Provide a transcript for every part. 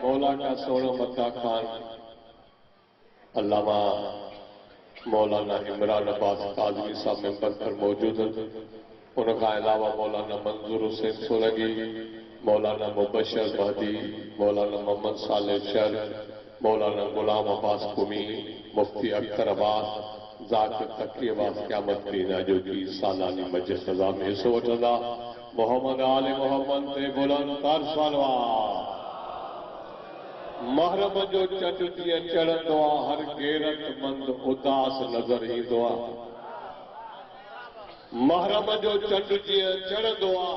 مولا کا سونا مدہ خان علامہ مولانا عمران عباس قاضوی صاحب ممبر پر موجود ہیں. ان کا علاوہ مولانا منظور حسین سولگی، مولانا مبشر مہدی، مولانا محمد صالح شر، مولانا غلام عباس قمی، مفتی اختر عباس، ذاکر تقی عباس قیامت دینا جو کی سالانی مجلس رضا میں حصہ وٹھندا. محمد آل محمد تے بلند تر صلوات. محرم جو چنڈ جیئں چڑھندو آ ہر غیرت مند اداس نظر ایندو آ. محرم جو چنڈ جیئں چڑھندو آ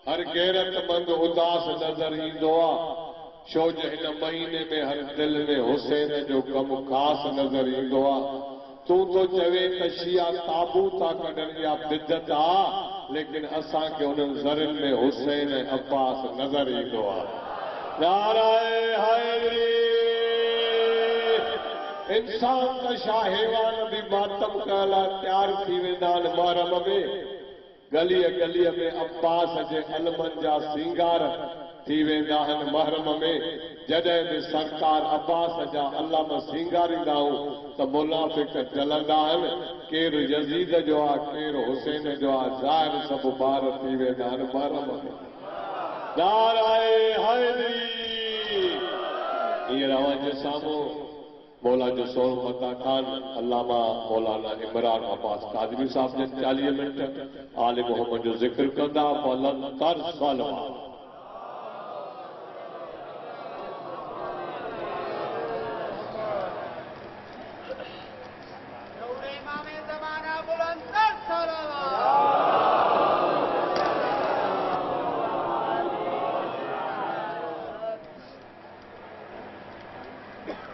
ہر غیرت مند اداس نظر ایندو آ. شو جو ہن مہینے میں ہر دل میں حسین جو کم خاص نظر ایندو آ. تو چوے تشیعہ تابوتا کڈن یا بدت آ، لیکن اساں کے انہن زرن میں حسین عباس نظر ایندو آ. نعرہ حیدری. انسان کا شاہ حیوان بھی ماتم کالا تیار تھی ویندان محرم میں. گلی گلی میں عباس جے علمن جا سنگار تھی ویندان محرم میں. جڏهن بھی سرکار عباس جا علامہ سنگاریندا ہوں تو منافق جلندا آهن. کیر یزید جو آ کیر حسین جو آ ظاہر سب بار تھی ویندان محرم میں. نعرہ حیدری. یہ روان جو سامو مولا جو سون متا خان علامہ مولانا عمران عباس قادری صاحب جن 40 منٹ آل محمد جو ذکر کندا بلند تر صلوات.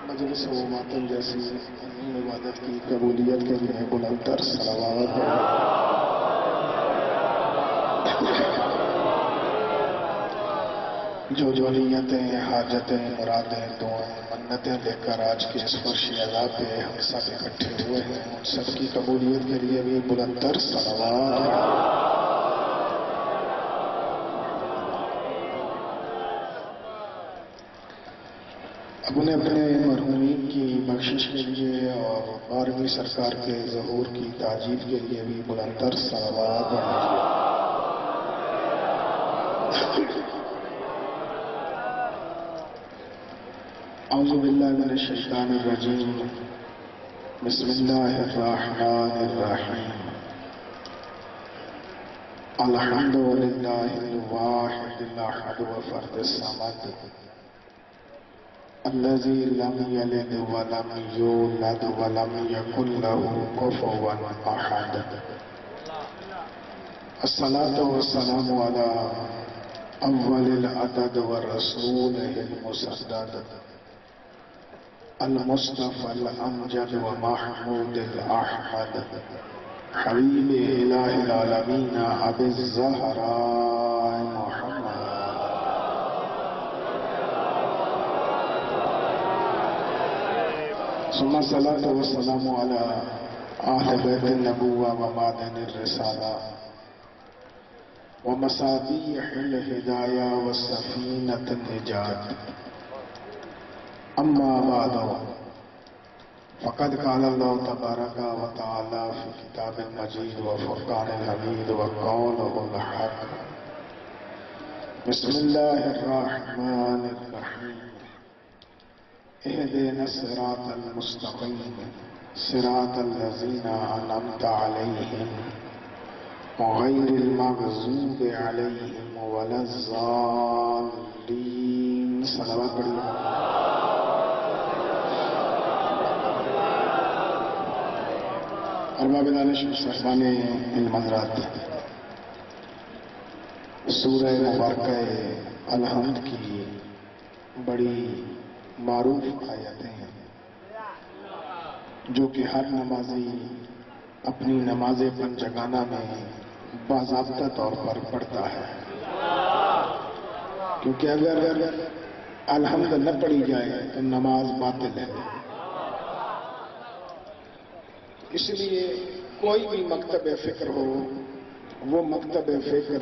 مجلس و ماتم جیسی عبادت کی قبولیت کے لیے بلند تر صلوات. جو نیتیں، حاجتیں، مرادیں، دعائیں، منتیں لے کر آج کے اس فرشی عذاب پہ ہم سب اکٹھے ہوئے ہیں، ان سب کی قبولیت کے لیے بھی بلند تر صلوات. اپنے مرحومین کی بخشش کے لیے اور 12ویں سرکار کے ظہور کی تعجیل کے لیے بھی بلند تر صلوات. اعوذ باللہ من الشیطان الرجیم. بسم اللہ الرحمن الرحیم. الحمد للہ الواحد الاحد وفرد الصمد الذي لم يلد ولم يولد ولم يكن له كفوا احد. الصلاة والسلام على اول العدد ورسوله المسدد المصطفى الامجد ومحمود الاحمد حبيب اله العالمين ابي الزهراء محمد. ثم الصلاة والسلام على أهل بيت النبوة ومعدن الرسالة ومصابيح الهداية وسفينة النجاة. أما بعد فقد قال الله تبارك وتعالى في كتاب المجيد وفرقان الحميد وقوله الحق. بسم الله الرحمن الرحيم. اهدنا الصراط المستقيم صراط الذين أنعمت عليهم غير المغضوب عليهم ولا الضالين. صلوات پڑھیے. ارباب دانش صاحبان علم حضرات، سورہ مبارکہ الحمد کی بڑی معروف آیتیں ہیں جو کہ ہر نمازی اپنی نماز پنجگانہ میں باضابطہ طور پر پڑھتا ہے، کیونکہ اگر الحمد نہ پڑھی جائے تو نماز باطل ہے. اس لیے کوئی بھی مکتب فکر ہو، وہ مکتب فکر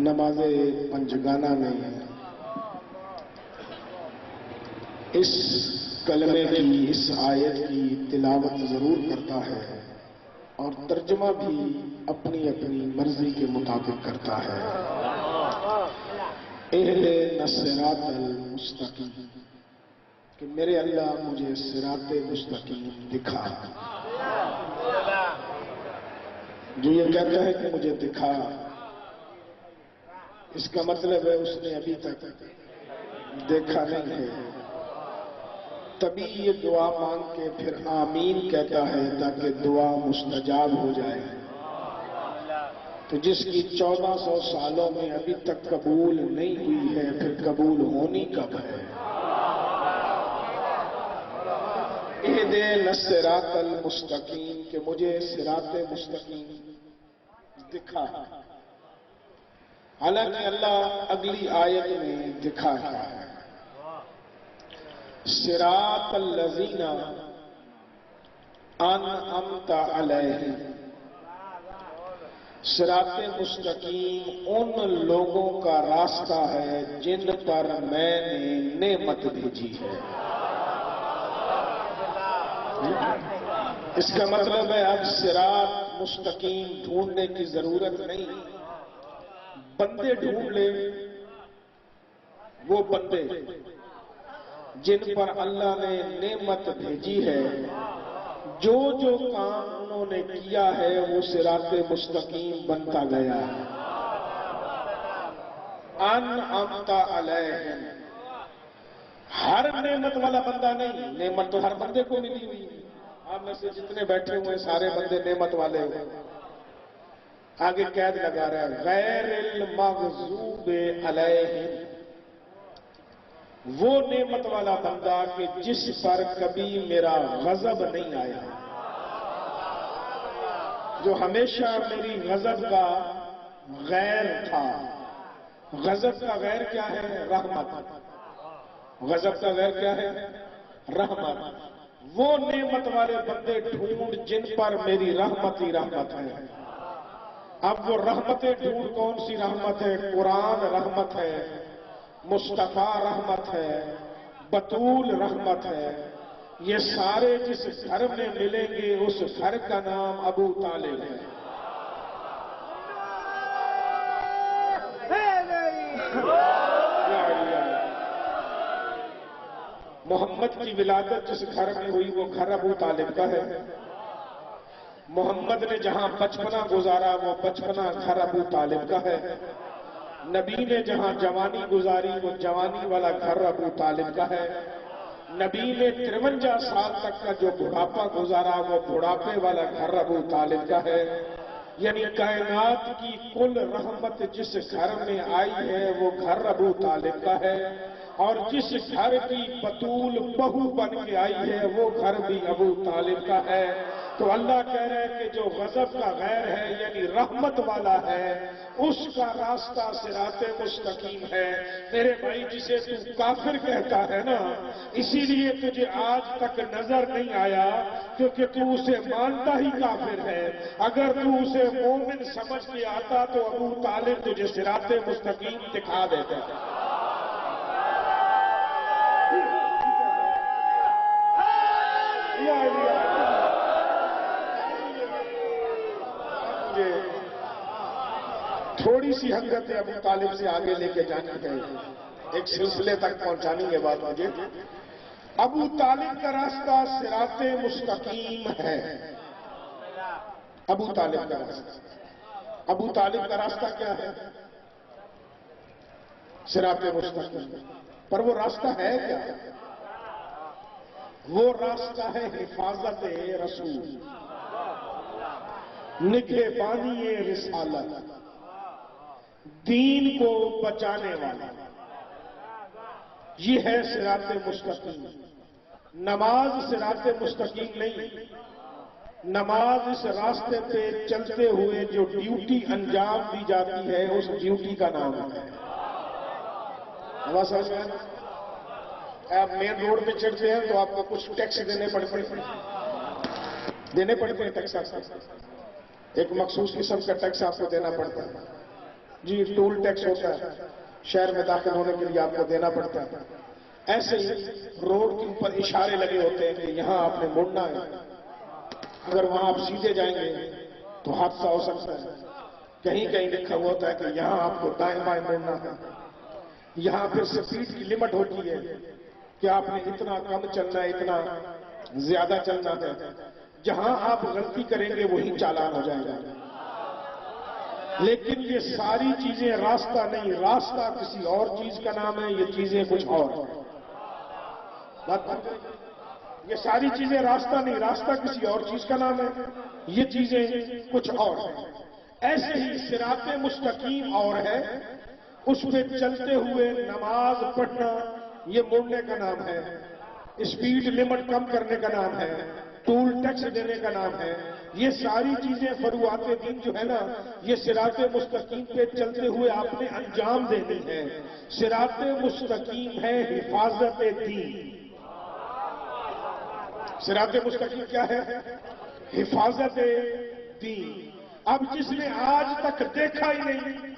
نماز پنجگانہ میں اس کلمے کی، اس آیت کی تلاوت ضرور کرتا ہے اور ترجمہ بھی اپنی اپنی مرضی کے مطابق کرتا ہے۔ اہدنا الصراط المستقیم، کہ میرے اللہ مجھے صراط مستقیم دکھا۔ جو یہ کہتا ہے کہ مجھے دکھا، اس کا مطلب ہے اس نے ابھی تک دیکھا نہیں ہے، تبھی یہ دعا مانگ کے پھر آمین کہتا ہے تاکہ دعا مستجاب ہو جائے۔ تو جس کی 1400 سالوں میں ابھی تک قبول نہیں ہوئی ہے، پھر قبول ہونی کب ہے؟ اہدنا الصراط المستقیم، کہ مجھے صراط مستقیم دکھا۔ حالانکہ اللہ اگلی آیت میں دکھا کیا ہے؟ صراط الذین انعمت علیہم، صراط مستقیم ان لوگوں کا راستہ ہے جن پر میں نے نعمت بھیجی ہے۔ اس کا مطلب ہے اب صراط مستقیم ڈھونڈنے کی ضرورت نہیں، بندے ڈھونڈ لے، وہ بندے جن پر اللہ نے نعمت بھیجی ہے، جو جو کام انہوں نے کیا ہے وہ صراط مستقیم بنتا گیا ہے۔ انعمت علیہم، ہر نعمت والا بندہ نہیں، نعمت تو ہر بندے کو ملی ہوئی ہے۔ آپ میں سے جتنے بیٹھے ہوئے ہیں سارے بندے نعمت والے ہوئے۔ آگے قید لگا رہا ہے غیر المغضوب علیہم، وہ نعمت والا بندہ کہ جس پر کبھی میرا غضب نہیں آیا، جو ہمیشہ میری غضب کا غیر تھا۔ غضب کا غیر کیا ہے؟ رحمت۔ غضب کا غیر کیا ہے؟ رحمت۔ وہ نعمت والے بندے ڈھونڈ جن پر میری رحمت ہی رحمت ہے۔ اب وہ رحمتیں ڈھونڈ، کون سی رحمت ہے؟ قرآن رحمت ہے، مصطفیٰ رحمت ہے، بطول رحمت ہے۔ یہ سارے جس گھر میں ملیں گے اس گھر کا نام ابو طالب ہے۔ محمد کی ولادت جس گھر میں ہوئی وہ گھر ابو طالب کا ہے۔ محمد نے جہاں بچپنا گزارا وہ بچپنا گھر ابو طالب کا ہے۔ نبی نے جہاں جوانی گزاری وہ جوانی والا گھر ابو طالب کا ہے۔ نبی نے 53 سال تک کا جو بڑھاپا گزارا وہ بڑھاپے والا گھر ابو طالب کا ہے۔ یعنی کائنات کی کل رحمت جس گھر میں آئی ہے وہ گھر ابو طالب کا ہے، اور جس گھر کی بطول بہو بن کے آئی ہے وہ گھر بھی ابو طالب کا ہے۔ تو اللہ کہہ رہے ہیں کہ جو غضب کا غیر ہے یعنی رحمت والا ہے، اس کا راستہ صراط مستقیم ہے۔ میرے بھائی جسے تو کافر کہتا ہے نا، اسی لیے تجھے آج تک نظر نہیں آیا کیونکہ تو اسے مانتا ہی کافر ہے۔ اگر تو اسے مومن سمجھ کے آتا تو ابو طالب تجھے صراط مستقیم دکھا دیتا۔ تھوڑی سی حقیقت ابو طالب سے آگے لے کے جانے ہے، ایک سلسلے تک پہنچانی ہے بات مجھے۔ ابو طالب کا راستہ صراط مستقیم ہے۔ ابو طالب کا راستہ، ابو طالب کا راستہ کیا ہے؟ صراط مستقیم۔ پر وہ راستہ ہے کیا؟ وہ راستہ ہے حفاظت رسول، نگہبانی رسالت، دین کو بچانے والا، یہ ہے صراط مستقیم۔ نماز صراط مستقیم نہیں، نماز اس راستے پہ چلتے ہوئے جو ڈیوٹی انجام دی جاتی ہے اس ڈیوٹی کا نام ہے۔ نماز سمجھ میں آپ مین روڈ پہ چڑھتے ہیں تو آپ کو کچھ ٹیکس دینے پڑتے ہیں، ٹیکس آپ کو ایک مخصوص قسم کا ٹیکس آپ کو دینا پڑتا ہے۔ جی ٹول ٹیکس ہوتا ہے، شہر میں داخل ہونے کے لیے آپ کو دینا پڑتا ہے۔ ایسے ہی روڈ کے اوپر اشارے لگے ہوتے ہیں کہ یہاں آپ نے مڑنا ہے، اگر وہاں آپ سیدھے جائیں گے تو حادثہ ہو سکتا ہے. کہیں کہیں لکھا ہوا ہوتا ہے کہ یہاں آپ کو دائیں بائیں مڑنا ہے. یہاں پھر سپیڈ کی لمٹ ہوتی ہے کہ آپ نے اتنا کم چلنا ہے، اتنا زیادہ چلنا ہے. جہاں آپ غلطی کریں گے وہیں چالان ہو جائے گا. لیکن یہ ساری چیزیں راستہ نہیں، راستہ کسی اور چیز کا نام ہے، یہ چیزیں کچھ اور ہیں. یہ ساری چیزیں راستہ نہیں، راستہ کسی اور چیز کا نام ہے، یہ چیزیں کچھ اور ہیں. ایسے ہی صراط مستقیم اور ہے، اس پہ چلتے ہوئے نماز پڑھنا یہ مڑنے کا نام ہے، اسپیڈ لمٹ کم کرنے کا نام ہے، ٹول ٹیکس دینے کا نام ہے. یہ ساری چیزیں فروعات دین جو ہے نا، یہ صراط مستقیم پہ چلتے ہوئے آپ نے انجام دینی ہے. صراط مستقیم ہے حفاظت دین. صراط مستقیم کیا ہے؟ حفاظت دین. اب جس نے آج تک دیکھا ہی نہیں،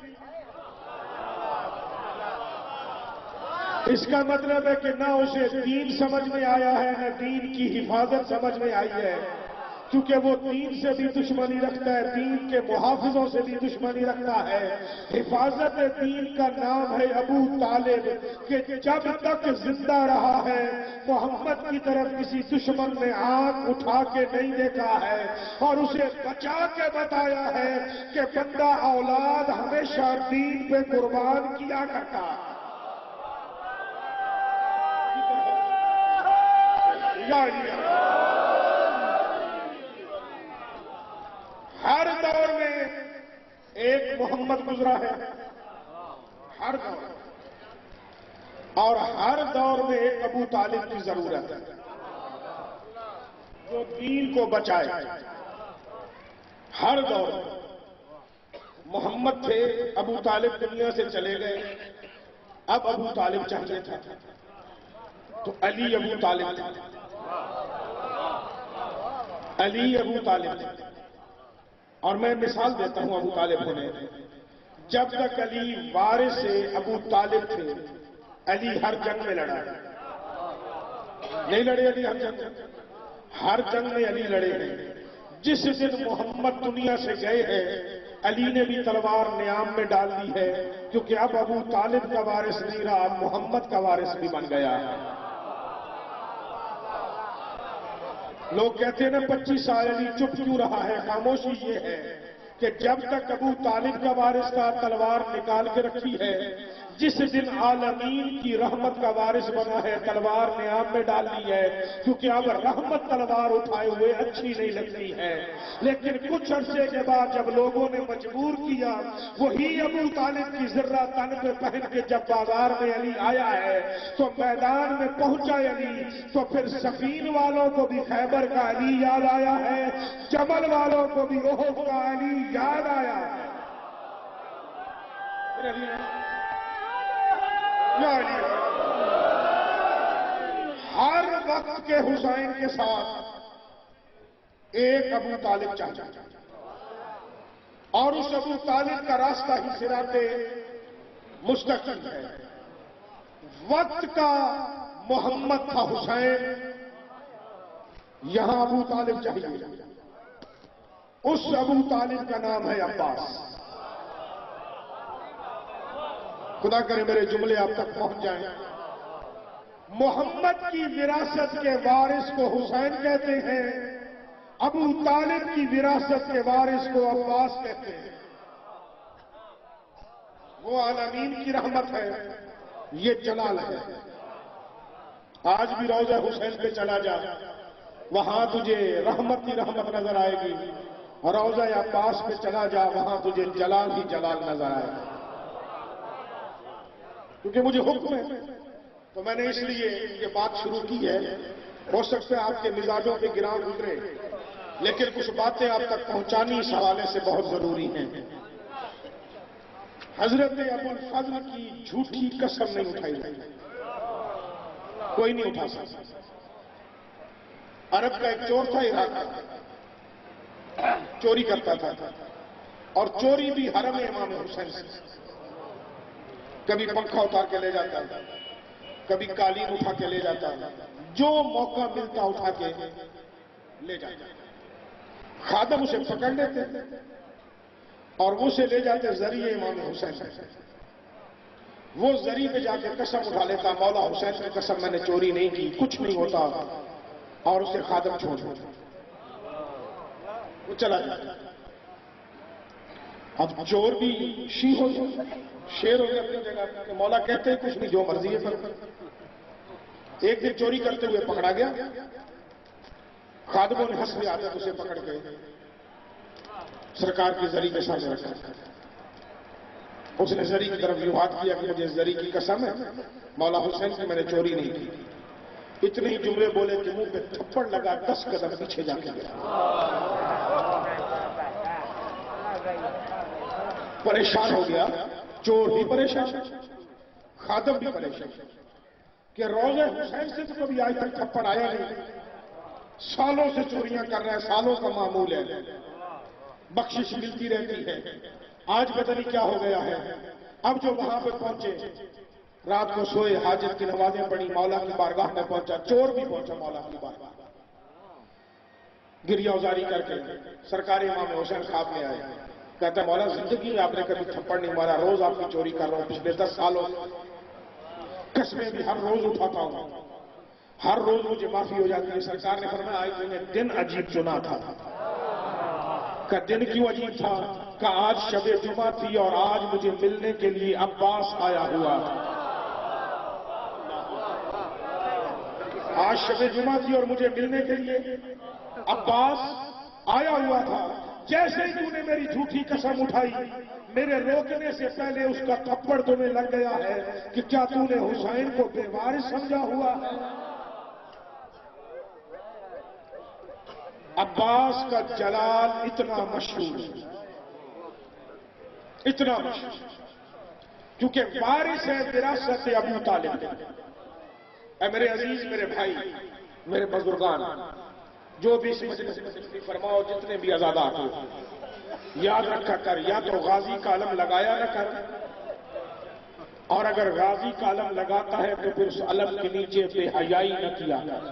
اس کا مطلب ہے کہ نہ اسے دین سمجھ میں آیا ہے، نہ دین کی حفاظت سمجھ میں آئی ہے. کیونکہ وہ دین سے بھی دشمنی رکھتا ہے، دین کے محافظوں سے بھی دشمنی رکھتا ہے. حفاظت دین کا نام ہے ابو طالب، کہ جب تک زندہ رہا ہے محمد کی طرف کسی دشمن نے آنکھ اٹھا کے نہیں دیکھا ہے، اور اسے بچا کے بتایا ہے کہ بندہ اولاد ہمیشہ دین پہ قربان کیا کرتا. ہر دور میں ایک محمد گزرا ہے، ہر دور، اور ہر دور میں ایک ابو طالب کی ضرورت ہے جو دین کو بچائے. ہر دور میں محمد تھے، ابو طالب دنیا سے چلے گئے، اب ابو طالب چاہیے تھا تو علی ابو طالب تھا. علی ابو طالب تھا. اور میں مثال دیتا ہوں ابو طالب ہونے. جب تک علی وارث ابو طالب تھے، علی ہر جنگ میں لڑا. نہیں لڑے علی ہر جنگ میں؟ ہر جنگ میں علی لڑے ہیں. جس دن محمد دنیا سے گئے ہیں علی نے بھی تلوار نیام میں ڈال دی ہے، کیونکہ اب ابو طالب کا وارث نہیں رہا، اب محمد کا وارث بھی بن گیا. لوگ کہتے ہیں نا 25 سال علی چپ کیوں رہا ہے؟ خاموشی یہ ہے کہ جب تک ابو طالب کا وارث تھا تلوار نکال کے رکھی ہے. جس دن عالمین کی رحمت کا وارث بنا ہے تلوار نیام میں ڈال دی ہے، کیونکہ اب رحمت تلوار اٹھائے ہوئے اچھی نہیں لگتی ہے. لیکن کچھ عرصے کے بعد جب لوگوں نے مجبور کیا، وہی ابو طالب کی ذرہ تن پہ پہن کے جب بازار میں علی آیا ہے تو میدان میں پہنچا علی، تو پھر سفین والوں کو بھی خیبر کا علی یاد آیا ہے، جبل والوں کو بھی احد کا علی یاد آیا ہے. ہر وقت کے حسین کے ساتھ ایک ابو طالب چاہتا، اور اس ابو طالب کا راستہ ہی صراط مستقیم ہے. وقت کا محمد تھا حسین، یہاں ابو طالب چاہیے. اس ابو طالب کا نام ہے عباس. خدا کرے میرے جملے آپ تک پہنچ جائیں. محمد کی وراثت کے وارث کو حسین کہتے ہیں، ابو طالب کی وراثت کے وارث کو عباس کہتے ہیں. وہ عالمین کی رحمت ہے، یہ جلال ہے. آج بھی روضہ حسین پہ چلا جا، وہاں تجھے رحمت کی رحمت نظر آئے گی. روضہ عباس پہ چلا جا، وہاں تجھے جلال ہی جلال نظر آئے گا. کیونکہ مجھے حکم ہے تو میں نے اس لیے یہ بات شروع کی ہے. ہو سکتا ہے آپ کے مزاجوں پہ گراں گزرے، لیکن کچھ باتیں آپ تک پہنچانی اس حوالے سے بہت ضروری ہیں. حضرت ابو الفضل کی جھوٹی قسم نہیں اٹھائی جائے، کوئی نہیں اٹھا سکتا. عرب کا ایک چور تھا عراق کا، چوری کرتا تھا، اور چوری بھی حرم امام حسین سے. کبھی پنکھا اتار کے لے جاتا ہے، کبھی قالین اٹھا کے لے جاتا، جو موقع ملتا اٹھا کے لے جاتا۔ خادم اسے پکڑ لیتے اور وہ اسے لے جاتے ذریعے امام حسین۔ وہ ذریعے پہ جا کے قسم اٹھا لیتا، مولا حسین کی قسم میں نے چوری نہیں کی، کچھ نہیں ہوتا، اور اسے خادم چھوڑ دیتا، وہ چلا جاتا۔ اب چور بھی شیر ہو گیا، شیر ہو گیا اپنی جگہ کہ مولا کہتے ہیں کچھ نہیں، جو مرضی ہے پر۔ ایک دن چوری کرتے ہوئے پکڑا گیا، خادموں نے حسب عادت اسے پکڑ کے سرکار کی زری کے سامنے رکھا۔ اس نے زری کی طرف یوں ہاتھ کیا کہ مجھے زری کی قسم ہے مولا حسین کی میں نے چوری نہیں کی۔ اتنے ہی جملے بولے کہ منہ پہ تھپڑ لگا، 10 قدم پیچھے جا کے گیا۔ پریشان ہو گیا، چور بھی پریشان، خادم بھی پریشان کہ روضہ حسین سے تو کبھی آج تک تھپڑ آیا نہیں، سالوں سے چوریاں کر رہا ہے، سالوں کا معمول ہے، بخشش ملتی رہتی ہے، آج پتہ نہیں کیا ہو گیا ہے۔ اب جو وہاں پہ پہنچے، رات کو سوئے، حاجت کی نمازیں پڑھی، مولا کی بارگاہ میں پہنچا، چور بھی پہنچا مولا کی بارگاہ، گریہ ازاری کر کے سرکار امام حسین خواب میں آئے، کہتا ہے مولا زندگی میں آپ نے کبھی تھپڑ نہیں مارا، روز آپ کی چوری کر رہا ہوں پچھلے 10 سالوں، قسمیں بھی ہر روز اٹھاتا ہوں، ہر روز مجھے معافی ہو جاتی ہے۔ سرکار نے فرمایا آج تم نے دن عجیب چنا تھا۔ کہ دن کیوں عجیب تھا؟ کہ آج شب جمعہ تھی اور آج مجھے ملنے کے لیے عباس آیا ہوا تھا۔ آج شب جمعہ تھی اور مجھے ملنے کے لیے عباس آیا ہوا تھا۔ جیسے ہی تو نے میری جھوٹی قسم اٹھائی، میرے روکنے سے پہلے اس کا تھپڑ تمہیں لگ گیا ہے کہ کیا تو نے حسین کو بے وارث سمجھا ہوا ہے؟ عباس کا جلال اتنا مشہور ہے، اتنا مشہور، کیونکہ وارث ہے وراثت ابو طالب۔ اے میرے عزیز، میرے بھائی، میرے بزرگان، جو بھی اس مجلس میں تشریف فرماؤ، جتنے بھی عزادات ہو، یاد رکھا کر یا تو غازی کا علم لگایا نہ کر، اور اگر غازی کا علم لگاتا ہے تو پھر اس علم کے نیچے بے حیائی نہ کیا کر۔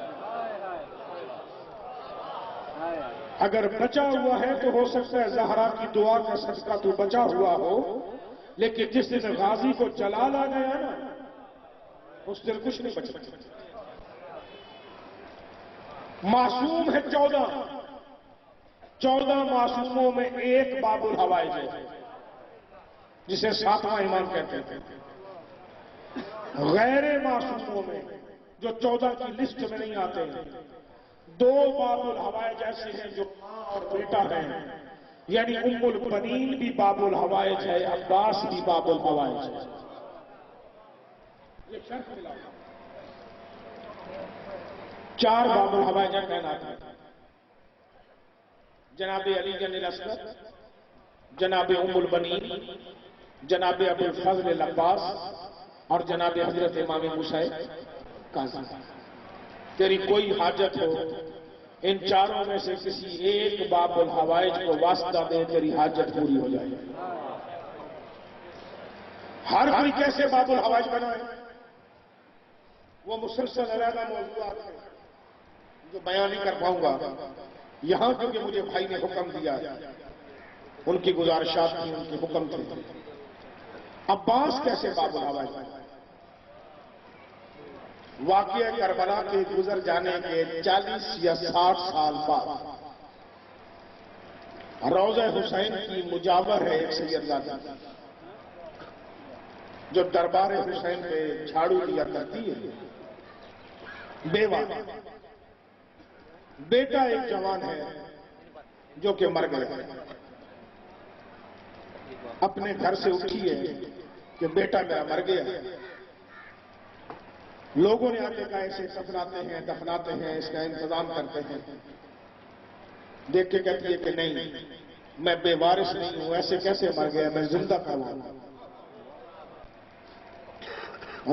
اگر بچا ہوا ہے تو ہو سکتا ہے زہرا کی دعا کا صدقہ تو بچا ہوا ہو، لیکن جس دن غازی کو جلال آ گیا نا، اس دن کچھ نہیں بچ سکتا۔ معصوم ہے 14 معصوموں میں ایک باب الحوائج ہے، جسے 7واں امام کہتے ہیں۔ غیر معصوموں میں جو 14 کی لسٹ میں نہیں آتے ہیں، 2 باب الحوائج ایسے ہیں جو ماں اور بیٹا ہیں، یعنی ام البنین بھی باب الحوائج ہے، عباس بھی باب الحوائج ہے۔ یہ شرط ملا 4 باب الحوائج کہلاتے ہیں: جناب علی جن الاسغر، جناب ام البنین، جناب ابو الفضل العباس اور جناب حضرت امام موسیٰ کاظم۔ تیری کوئی حاجت ہو، ان 4 میں سے کسی ایک باب الحوائج کو واسطہ دے، تیری حاجت پوری ہو جائے۔ ہر کوئی کیسے باب الحوائج بنائے، وہ مسلسل علیحدہ موضوعات ہیں جو بیان نہیں کر پاؤں گا یہاں، کیونکہ مجھے بھائی نے حکم دیا، ان کی گزارشات تھی، ان کے حکم تھے۔ عباس کیسے باب الحوائج بنائے؟ واقعہ کربلا کے گزر جانے کے 40 یا 60 سال بعد روضہ حسین کی مجاور ہے ایک سیدزادی جو دربار حسین پہ جھاڑو دیا کرتی ہے، بیوہ، بیٹا ایک جوان ہے جو کہ مر گیا، اپنے گھر سے اٹھی ہے کہ بیٹا میرا مر گیا۔ لوگوں نے آگے کہا اسے دفناتے ہیں، اس کا انتظام کرتے ہیں۔ دیکھ کے کہتی ہے کہ نہیں، میں بے وارث نہیں ہوں، ایسے کیسے مر گیا، میں زندہ کرواؤں۔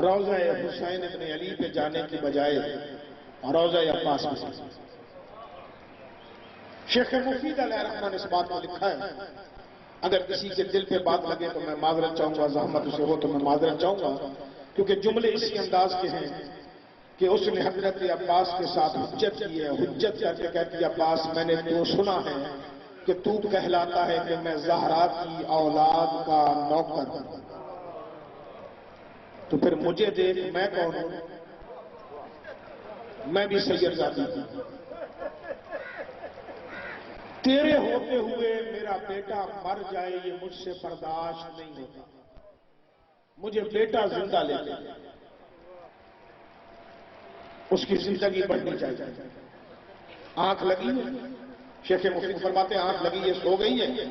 روضہ حسین ابن علی پہ جانے کی بجائے روضہ عباس پہ۔ شیخ مفید علیہ الرحمہ نے اس بات کو لکھا ہے، اگر کسی کے دل پہ بات لگے تو میں معذرت چاہوں گا، زحمت اسے ہو تو میں معذرت چاہوں گا کیونکہ جملے اسی انداز کے ہیں کہ اس نے حضرت عباس کے ساتھ حجت کی ہے. حجت کر کے کہتی ہے عباس میں نے تو سنا ہے کہ تو کہلاتا ہے کہ میں زہرا کی اولاد کا نوکر ہوں, تو پھر مجھے دیکھ میں کون ہوں, میں بھی سید زادی ہوں. تیرے ہوتے ہوئے میرا بیٹا مر جائے یہ مجھ سے برداشت نہیں ہوتا, مجھے بیٹا زندہ لے لے, اس کی زندگی بڑھنی چاہیے. آنکھ لگی ہے, شیخ مفید فرماتے ہیں آنکھ لگی ہے, سو گئی ہے.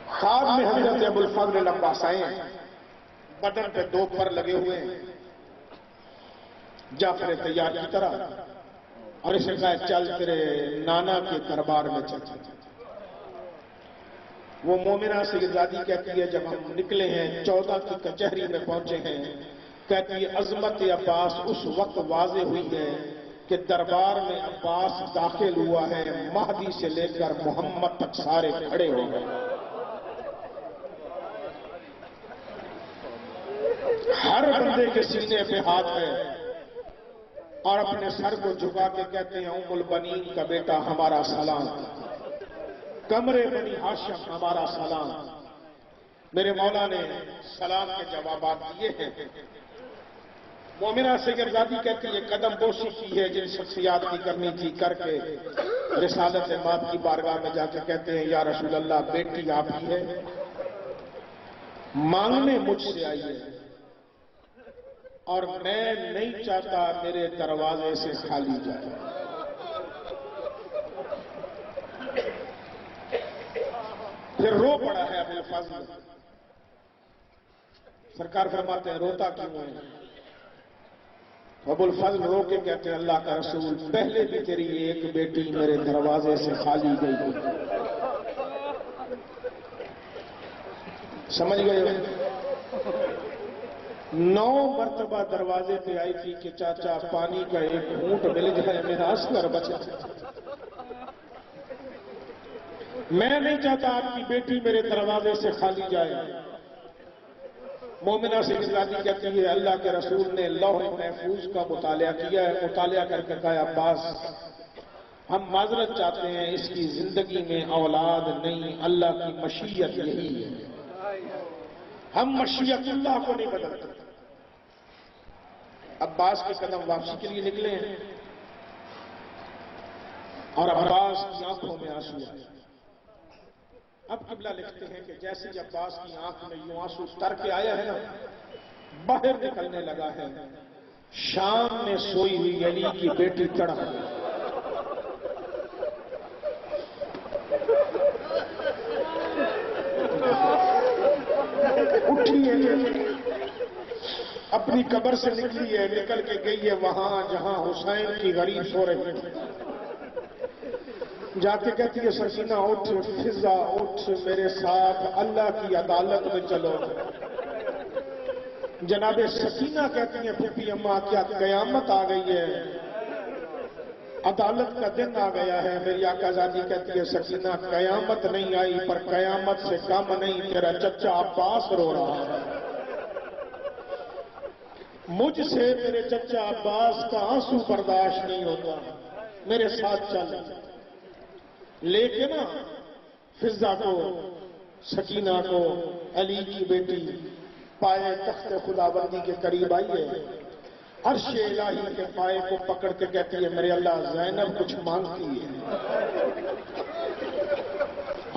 خواب میں حضرت ابو الفضل عباس آئے ہیں, بدن پہ 2 پر لگے ہوئے ہیں جعفر طیار کی طرح, اور اسے کہا چل تیرے نانا کے دربار میں چل. وہ مومنہ سیدزادی کہتی ہے جب ہم نکلے ہیں 14 کی کچہری میں پہنچے ہیں, کہتی ہے عظمت عباس اس وقت واضح ہوئی ہے کہ دربار میں عباس داخل ہوا ہے, مہدی سے لے کر محمد تک سارے کھڑے ہو گئے. ہر بندے کے سینے پہ ہاتھ ہے اور اپنے سر کو جھکا کے کہتے ہیں ام البنین کا بیٹا ہمارا سلام, قمر بنی ہاشم ہمارا سلام. میرے مولا نے سلام کے جوابات دیے ہیں. مومنہ سیدزادی کہتی ہے قدم بوسی کی ہے جن شخصیات کی کرنی تھی کر کے رسالت ماب کی بارگاہ میں جا کے کہتے ہیں یا رسول اللہ بیٹی آپ کی ہے, مانگنے مجھ سے آئی ہے اور میں نہیں چاہتا میرے دروازے سے خالی جائے. پھر رو پڑا ہے ابو الفضل. سرکار فرماتے ہیں روتا کیوں ہے؟ ابو الفضل رو کے کہتے ہیں اللہ کا رسول پہلے بھی تیری ایک بیٹی میرے دروازے سے خالی گئی. سمجھ گئے؟ 9 مرتبہ دروازے پہ آئی تھی کہ چاچا پانی کا ایک گھونٹ مل جائے میرا اصغر بچہ. میں نہیں چاہتا آپ کی بیٹی میرے دروازے سے خالی جائے. مومنہ سیدزادی کہتی ہے اللہ کے رسول نے لوح محفوظ کا مطالعہ کیا ہے, مطالعہ کر کے کہا عباس ہم معذرت چاہتے ہیں اس کی زندگی میں اولاد نہیں, اللہ کی مشیت یہی ہے, ہم مشیت اللہ کو نہیں بدلتے. عباس کے قدم واپسی کے لیے نکلے ہیں اور عباس کی آنکھوں میں آنسو آئے. اب قبلہ لکھتے ہیں کہ جیسے عباس کی آنکھ میں یوں آنسو تر کے آیا ہے نا, باہر نکلنے لگا ہے, شام میں سوئی ہوئی علی کی بیٹی تڑپ گئی. اٹھی ہے, اپنی قبر سے نکلی ہے, نکل کے گئی ہے وہاں جہاں حسین کی غریب سو رہی ہے. جا کے کہتی ہے سکینہ اٹھ, فضا اٹھ, میرے ساتھ اللہ کی عدالت میں چلو. جناب سکینہ کہتی ہیں پھپھی اماں کیا قیامت آ گئی ہے, عدالت کا دن آ گیا ہے. میری آقازادی کہتی ہے سکینہ قیامت نہیں آئی پر قیامت سے کم نہیں, تیرا چچا عباس رو رہا ہے. مجھ سے میرے چچا عباس کا آنسو برداشت نہیں ہوتا, میرے ساتھ چل. لیکن فضا کو, سکینہ کو, علی کی بیٹی پائے تخت خداوندی کے قریب آئی ہے, عرش الہی کے پائے کو پکڑ کے کہتی ہے میرے اللہ زینب کچھ مانگتی ہے.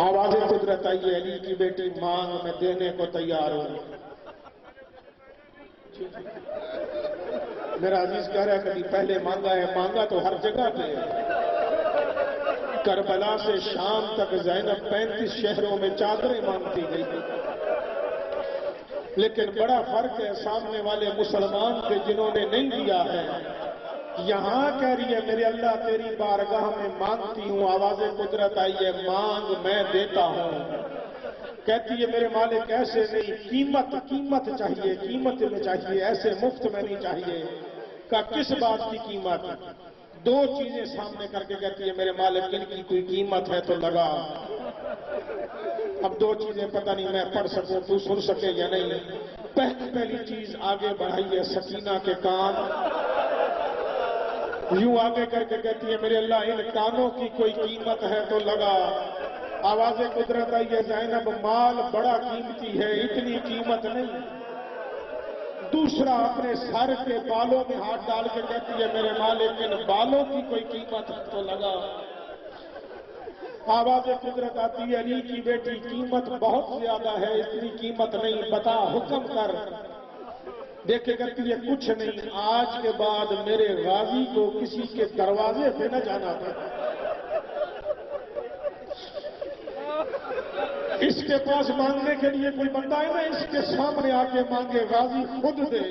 آواز قدرت آئی ہے علی کی بیٹی مانگ میں دینے کو تیار ہوں. میرا عزیز کہہ رہا ہے کبھی پہلے مانگا ہے, مانگا تو ہر جگہ پہ ہے. کربلا سے شام تک زینب 35 شہروں میں چادریں مانگتی گئی, لیکن بڑا فرق ہے سامنے والے مسلمان کے جنہوں نے نہیں دیا ہے. یہاں کہہ رہی ہے میرے اللہ تیری بارگاہ میں مانگتی ہوں. آواز قدرت آئی ہے مانگ میں دیتا ہوں. کہتی ہے میرے مالک ایسے نہیں, قیمت چاہیے, قیمت میں چاہیے, ایسے مفت میں نہیں چاہیے. کہ کس بات کی قیمت؟ 2 چیزیں سامنے کر کے کہتی ہے میرے مالک ان کی کوئی قیمت ہے تو لگا. اب 2 چیزیں پتہ نہیں میں پڑھ سکوں تو سن سکے یا نہیں. پہلی چیز آگے بڑھائی ہے سکینہ کے کان. یوں آگے کر کے کہتی ہے میرے اللہ ان کانوں کی کوئی قیمت ہے تو لگا. آواز قدرت آئی ہے زینب مال بڑا قیمتی ہے اتنی قیمت نہیں. دوسرا اپنے سر کے بالوں میں ہاتھ ڈال کے کہتی ہے میرے مالک ان بالوں کی کوئی قیمت ہے تو لگا. آواز قدرت آتی ہے علی کی بیٹی قیمت بہت زیادہ ہے اتنی قیمت نہیں بتا حکم کر. دیکھے کرتی ہے کچھ نہیں آج کے بعد میرے غازی کو کسی کے دروازے پہ نہ جانا پڑے. اس کے پاس مانگنے کے لیے کوئی بندہ ہے نا اس کے سامنے آ کے مانگے غازی خود دے.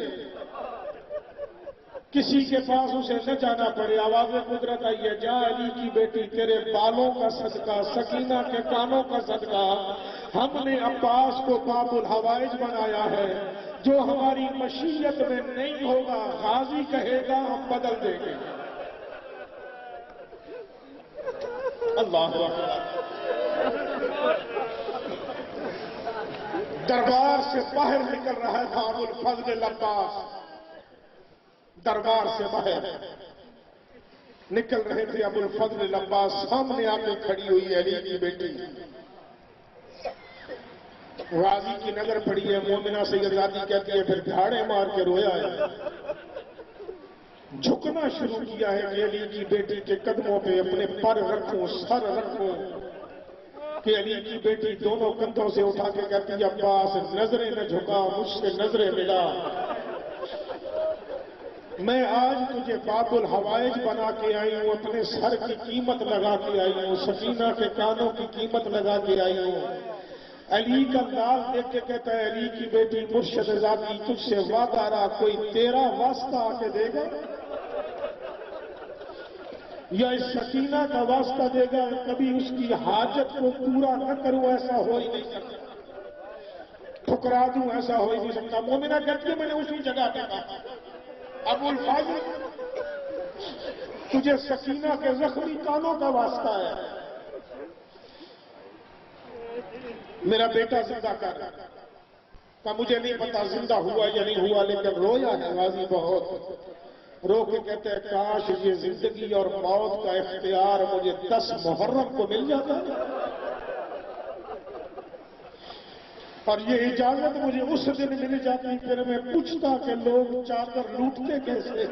کسی کے پاس اسے نہ جانا پڑے. آواز قدرت آئی ہے جا علی کی بیٹی تیرے بالوں کا صدقہ سکینہ کے کانوں کا صدقہ ہم نے عباس کو باب الحوائج بنایا ہے. جو ہماری مشیت میں نہیں ہوگا غازی کہے گا ہم بدل دیں گے. اللہ اکبر. دربار سے باہر نکل رہا تھا ابو الفضل عباس. دربار سے باہر نکل رہے تھے ابو الفضل عباس. سامنے آ کے کھڑی ہوئی ہے علی کی بیٹی. غازی کی نظر پڑی ہے. مومنہ سیدزادی کہتی ہے پھر دھاڑے مار کے رویا ہے. جھکنا شروع کیا ہے کہ علی کی بیٹی کے قدموں پہ اپنے پر رکھوں سر رکھوں. کہ علی کی بیٹی دونوں کندھوں سے اٹھا کے کہتی ہے عباس نظریں نہ جھکا مجھ سے نظریں ملا. میں آج تجھے باب الحوائج بنا کے آئی ہوں اپنے سر کی قیمت لگا کے آئی ہوں سکینہ کے کانوں کی قیمت لگا کے آئی ہوں. علی کا انداز دیکھ کے کہتا ہے علی کی بیٹی مرشد ذاتی تجھ سے وعدہ رہا کوئی تیرا واسطہ آ کے دے گا یا اس سکینہ کا واسطہ دے گا کبھی اس کی حاجت کو پورا نہ کروں ایسا ہو ہی نہیں سکتا. ٹھکرا دوں ایسا ہو ہی نہیں سکتا. مومنہ کہتی ہے میں نے اسی جگہ پہ کہا ابو الفضل تجھے سکینہ کے زخمی کانوں کا واسطہ ہے. میرا بیٹا زندہ کر کا مجھے نہیں پتا زندہ ہوا یا نہیں ہوا لیکن رویا ہے غازی بہت. رو کے کہتے ہیں کاش یہ زندگی اور موت کا اختیار مجھے 10 محرم کو مل جاتا اور یہ اجازت مجھے اس دن مل جاتی پھر میں پوچھتا کہ لوگ چادر لوٹتے کیسے.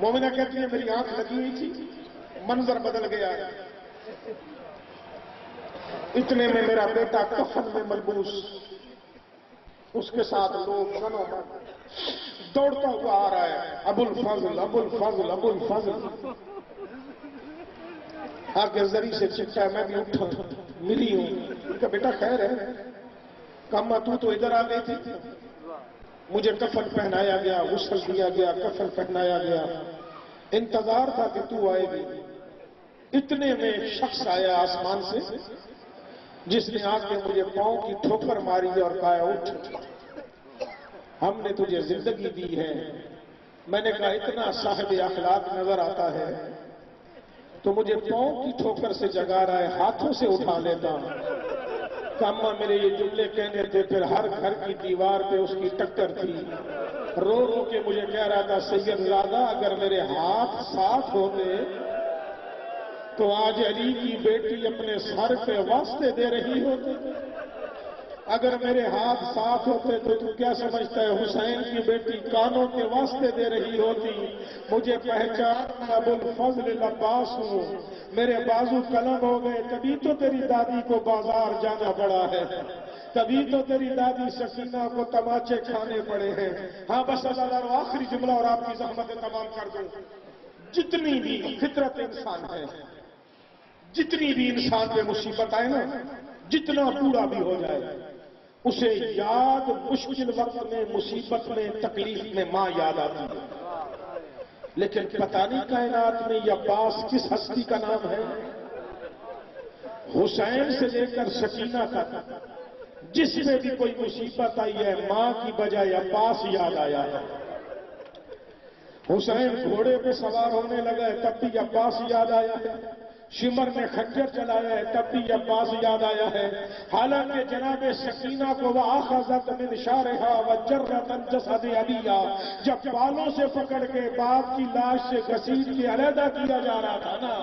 مومنہ کہتی ہے میری آنکھ لگی ہوئی تھی منظر بدل گیا. اتنے میں میرا بیٹا کفن میں ملبوس اس کے ساتھ لوگ گنوں دوڑتا ہوا آ رہا ہے. ابو الفضل ابو الفضل ابو الفضل آ کے زری سے چپٹا ہے. میں بھی اٹھا ملی ہوں. ان کا بیٹا خیر ہے کاما تو ادھر آ گئی تھی. مجھے کفن پہنایا گیا غسل دیا گیا کفن پہنایا گیا. انتظار تھا کہ تو آئے گی. اتنے میں ایک شخص آیا آسمان سے جس نے آ کے مجھے پاؤں کی ٹھوکر ماری اور کہا اٹھ ہم نے تجھے زندگی دی ہے. میں نے کہا اتنا صاحب اخلاق نظر آتا ہے تو مجھے پاؤں کی ٹھوکر سے جگا رہا ہے ہاتھوں سے اٹھا لیتا. کاما میرے یہ جملے کہنے تھے پھر ہر گھر کی دیوار پہ اس کی ٹکر تھی. رو رو کے مجھے کہہ رہا تھا سید زادہ اگر میرے ہاتھ ساتھ ہوتے تو آج علی کی بیٹی اپنے سر پہ واسطے دے رہی ہوتی. اگر میرے ہاتھ ساتھ ہوتے تو کیا سمجھتا ہے حسین کی بیٹی کانوں کے واسطے دے رہی ہوتی. مجھے پہچان ابو الفضل عباس ہوں. میرے بازو قلم ہو گئے. کبھی تو تیری دادی کو بازار جانا پڑا ہے کبھی تو تیری دادی سکینہ کو تماچے کھانے پڑے ہیں. ہاں بس اللہ آخری جملہ اور آپ کی زحمت تمام کر دوں. جتنی بھی فطرت انسان ہے جتنی بھی انسان پہ مصیبت آئے نا جتنا بوڑھا بھی ہو جائے اسے یاد مشکل وقت میں مصیبت میں تکلیف میں ماں یاد آتی ہے. لیکن پتہ نہیں کائنات میں یہ عباس کس ہستی کا نام ہے. حسین سے لے کر سکینہ تک جس میں بھی کوئی مصیبت آئی ہے ماں کی بجائے عباس یاد آیا ہے. حسین گھوڑے پہ سوار ہونے لگا ہے تب بھی عباس یاد آیا ہے. شمر نے خنجر چلایا ہے، تب بھی عباس یاد آیا ہے۔ حالانکہ جناب سکینہ کو وَأَخَذَتْ مِنْ شَعْرِهَا وَجَرَّتْ مِنْ جَسَدِ عَلِيَّا، جب بالوں سے پکڑ کے باپ کی لاش سے گھسیٹ کے علیحدہ کیا جا رہا تھا نا،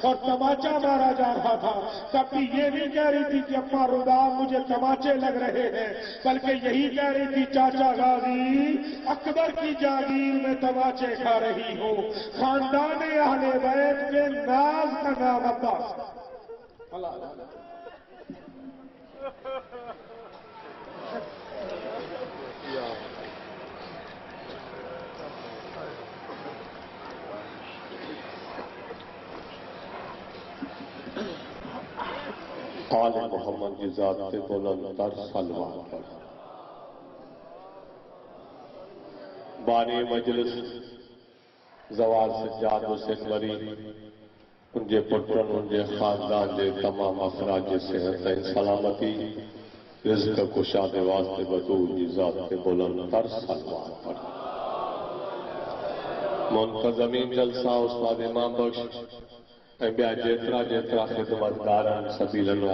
اور تماچا مارا جا رہا تھا، تب بھی یہ نہیں کہہ رہی تھی کہ اما رباب مجھے تماچے لگ رہے ہیں، بلکہ یہی کہہ رہی تھی چاچا غازی اکبر کی جاگیر میں تماچے کھا رہی ہوں۔ خاندان اہل بیت کے ناز کا نام عباس۔ آل محمد کی ذات پہ بلند تر صلوات پڑھ۔ بانی مجلس زوال سجاد و سکوری ان کے پٹرن ان کے خاندان کے تمام افراد کے صحت سلامتی رزق کشاد واسطے بدول کی ذات پہ بلند تر صلوات پڑھ۔ منتظمین جلسہ استاد امام بخش بیا جیترا خدمتگاران سبیلن